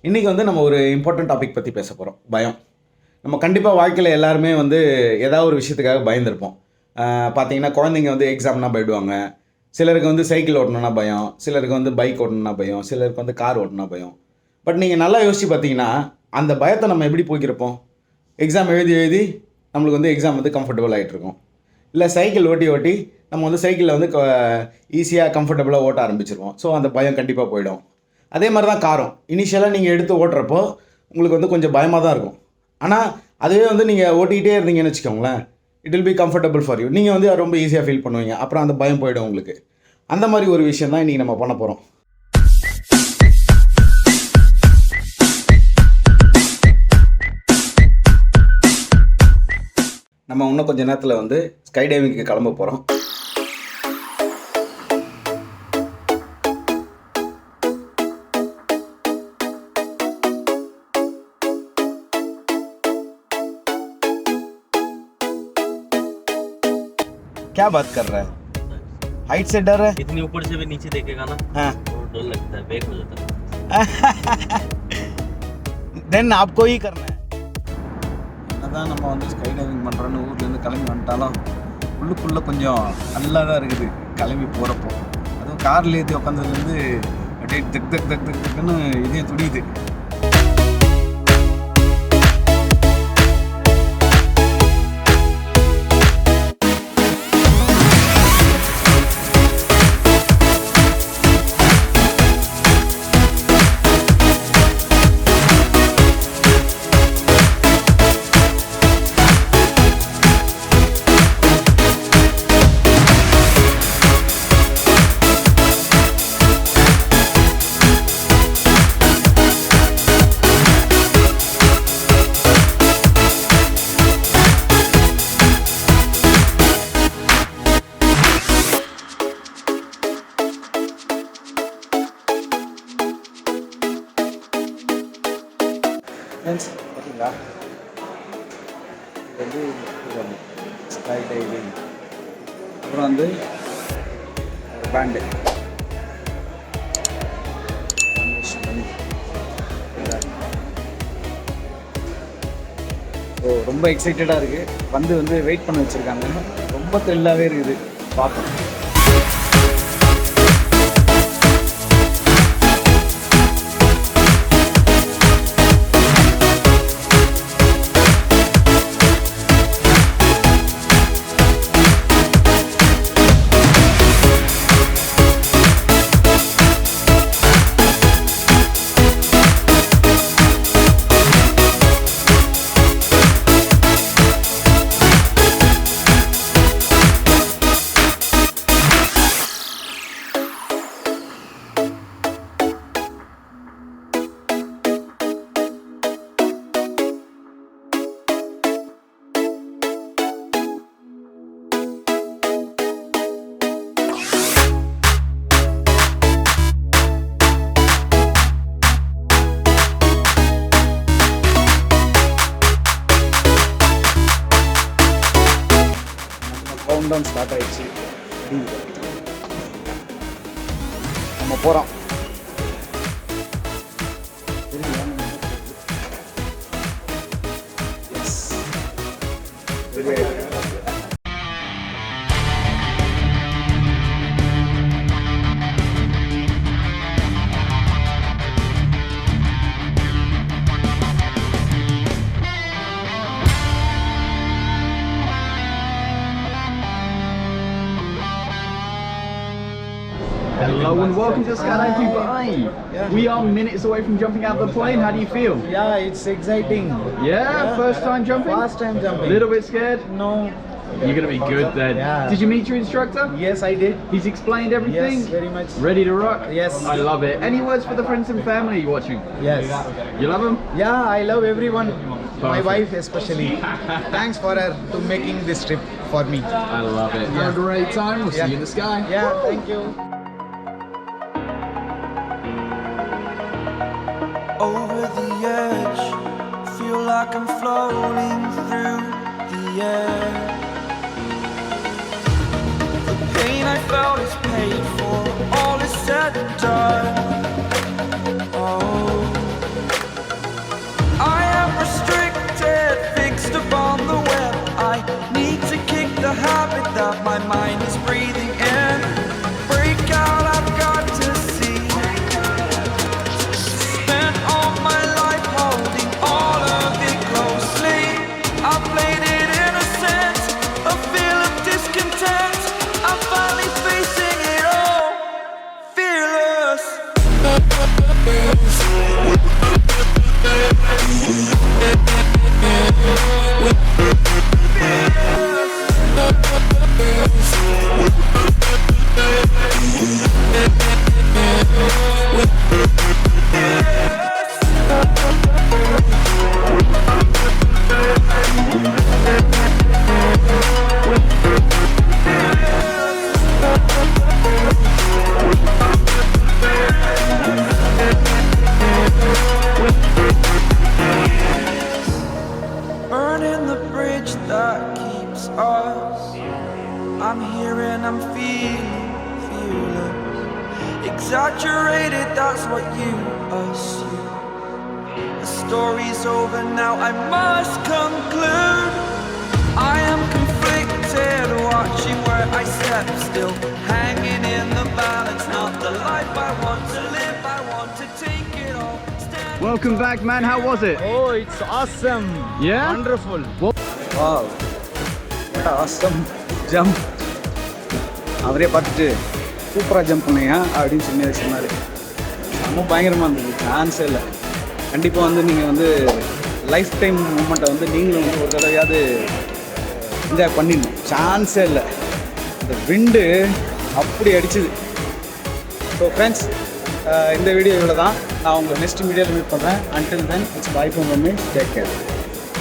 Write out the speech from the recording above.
இன்றைக்கி வந்து நம்ம ஒரு இம்பார்ட்டன்ட் டாபிக் பற்றி பேச போகிறோம். பயம். நம்ம கண்டிப்பாக வாழ்க்கையில் எல்லாருமே வந்து ஏதாவது ஒரு விஷயத்துக்காக பயந்துருப்போம். பார்த்தீங்கன்னா குழந்தைங்க வந்து எக்ஸாம்னா பயப்படுவாங்க. சிலருக்கு வந்து சைக்கிள் ஓட்டணுன்னா பயம், சிலருக்கு வந்து பைக் ஓட்டணுன்னா பயம், சிலருக்கு வந்து கார் ஓட்டணுன்னா பயம். பட் நீங்கள் நல்லா யோசித்து பார்த்தீங்கன்னா அந்த பயத்தை நம்ம எப்படி போய்க்கிறப்போம்? எக்ஸாம் எழுதி எழுதி நம்மளுக்கு வந்து எக்ஸாம் வந்து கம்ஃபர்டபுள் ஆகிட்ருக்கோம். இல்லை சைக்கிள் ஓட்டி ஓட்டி நம்ம வந்து சைக்கிளில் வந்து ஈஸியாக கம்ஃபர்டபுளாக ஓட்ட ஆரம்பிச்சிருவோம். ஸோ அந்த பயம் கண்டிப்பாக போயிடும். அதே மாதிரி தான் காரம். இனிஷியலாக நீங்கள் எடுத்து ஓட்டுறப்போ உங்களுக்கு வந்து கொஞ்சம் பயமாக தான் இருக்கும். ஆனால் அதுவே வந்து நீங்கள் ஓட்டிக்கிட்டே இருந்தீங்கன்னு வச்சுக்கோங்களேன், it will be comfortable for you. நீங்கள் வந்து ரொம்ப ஈஸியாக ஃபீல் பண்ணுவீங்க. அப்புறம் அந்த பயம் போயிடும் உங்களுக்கு. அந்த மாதிரி ஒரு விஷயம் தான் இன்றைக்கி நம்ம பண்ண போகிறோம். நம்ம இன்னும் கொஞ்சம் நேரத்தில் வந்து ஸ்கை டைவிங்க்கு கிளம்ப போகிறோம். क्या बात कर रहा है? हाइट से डर है? इतनी ऊपर से भी नीचे देखेगा ना, हाँ तो डर लगता है, बैक हो जाता है। தென் आपको ही करना है. என்னதான் நம்ம வந்து ஸ்கை டைவிங் பண்ணுறோன்னு ஊர்லேருந்து கிளம்பி வந்துட்டாலும் உள்ளுக்குள்ளே கொஞ்சம் நல்லா தான் இருக்குது கிளம்பி போகிறப்போ. அதுவும் காரில் ஏற்றி உட்காந்ததுலேருந்து அப்படியே தக் தக் தக் தக் தக்குன்னு இதே துடியுது. ஃப்ரெண்ட்ஸ் பார்த்தீங்களா, இது வந்து ஸ்கை டைவிங், அப்புறம் வந்து பேண்டு ஸோ ரொம்ப எக்ஸைட்டடாக இருக்குது. வந்து வெயிட் பண்ண வச்சுருக்காங்க. ரொம்ப த்ரில்லாகவே இருக்குது பார்க்கணும். கவுண்டவுன் ஸ்டார்ட் ஆயிடுச்சு. நம்ம போகிறோம். Hello and welcome to Skydiving Dubai. Yeah. We are minutes away from jumping out of the plane. How do you feel? Yeah, it's exciting. Yeah, first time jumping? First time jumping. Little bit scared? No. You're going to be good then. Yeah. Did you meet your instructor? Yes, I did. He's explained everything? Yes, very much. Ready to rock? Yes. I love it. Any words for the friends and family you're watching? Yes. You love them? Yeah, I love everyone. My Perfect. wife especially. Thanks for her to making this trip for me. I love it. Yeah. Have a great time. We'll Yeah. see you in the sky. Yeah, thank you. Over the edge, feel like I'm floating through the air. The pain I felt is paid for, all is said and done. Oh, what you assume. The story's over now, I must conclude. I am conflicted, watching where I step still, hanging in the balance, not the life I want to live. I want to take it all. Welcome back, man. How was it? Oh, it's awesome. Yeah? Wonderful. Wow. What an awesome jump. அவரே பார்த்துட்டு சூப்பராக jump பண்ணீங்க அப்படின்னு சொன்னார். ரொம்ப பயங்கரமாக இருந்தது, சான்ஸே இல்லை. கண்டிப்பாக வந்து நீங்கள் வந்து லைஃப் டைம் மூமெண்ட்டை வந்து நீங்களும் வந்து ஒரு தடவையாவது என்ஜாய் பண்ணிடணும். சான்ஸே இல்லை, இந்த விண்டு அப்படி அடிச்சுது. ஸோ ஃப்ரெண்ட்ஸ், இந்த வீடியோ இவ்வளோ தான். நான் உங்களை நெக்ஸ்ட் வீடியோவில் மீட் பண்ணுறேன். Until then it's by from me. Take care.